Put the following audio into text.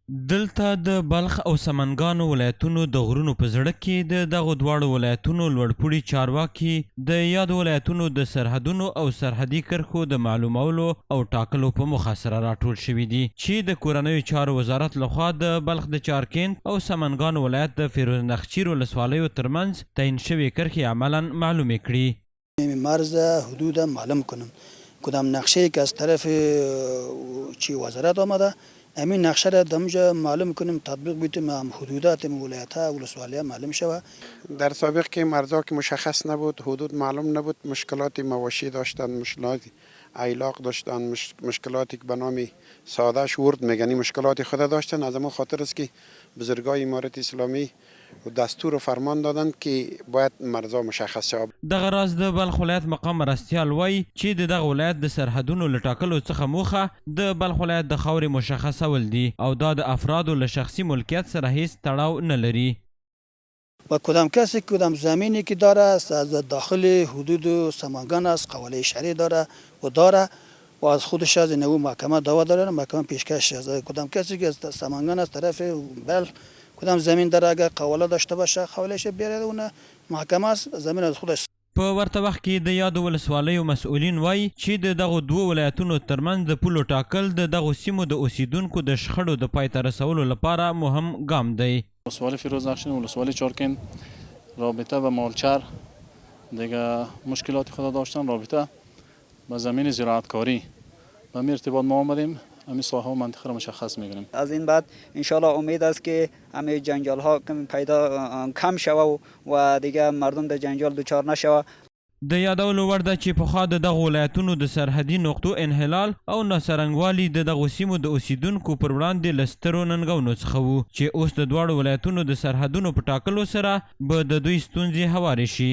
دلته د بلخ او سمنګانو ولایتونو د غرونو په زړه کې د دغو دواړو ولایتونو لوړپوړي چارواکي د یادو ولایتونو د سرحدونو او سرحدي کرښو د معلومولو او ټاکلو په موخه سره راټول شوي دي چې د کورنیو چارو وزارت لخوا د بلخ د چارکند او سمنګانو ولایت د فیروز نخچیر ولسوالیو ترمنځ تعیین شوې کرښې عملا معلومې کړي. مرز حدود معلوم کنم کدام نقشه که از طرف چی وزارت آمده همین نقشه را دمجا معلوم کنیم تطبیق بیتیم هم حدودات ولایت ها ولسوالی معلوم شود. در سابق که مرزا که مشخص نبود، حدود معلوم نبود، مشکلات مواشی داشتن، مشکلات ایلاق داشتن، مشکلاتی که به نام ساده شورد میگنی مشکلات خود داشتن. از همون خاطر است که بزرگای امارت اسلامی دستور و فرمان دادن که باید مرزا مشخص شود. دغه راز د بلخ ولایت مقام مرستیال وایي چې دغه ولایت د سرحدونو له ټاکلو څخه موخه د بلخ ولایت د خاورې مشخصول دي او دا د افرادو له شخصي ملکیت سره هیڅ تړاو نه لري. و کدام کسی کدام زمینی که داره است از داخل حدود سمنگان است قواله شهری داره و از خودش از نو محکمه دعوا داره محکمه پیشکش از کدام کسی که از سمنگان از طرف بلخ کدام زمین داره اگر قواله داشته باشه قوالهش بیاره اون محکمه است زمین از خودش. په ورته وخت کې د یادو ولسوالیو مسؤلین وایي چې د دغو دوو ولایتونو ترمنځ د پولو ټاکل د دغو سیمو د اوسیدونکو د شخړو د پای ته رسولو لپاره مهم ګام دی. ولسوالی فیروز نخچیر و ولسوالی چارکند رابطه و مالچر دیگه مشکلات خود داشتن رابطه با زمین زراعتکاری به می ارتباط ما آمدیم همین ساحه و منطقه را مشخص می‌کنیم. از این بعد انشالله امید است که همه جنجال ها کم شوه و دیگه مردم در جنجال دچار نشوه. د یادولو وړ ده چې پخوا د دغو ولایتونو د سرحدي نقطو انحلال او ناڅرنګوالي د دغو سیمو د اوسیدونکو پر وړاندې له سترو ننګونو څخه وو چې اوس د دواړو ولایتونو د سرحدونو په ټاکلو سره به د دوی ستونزې هوارې شي.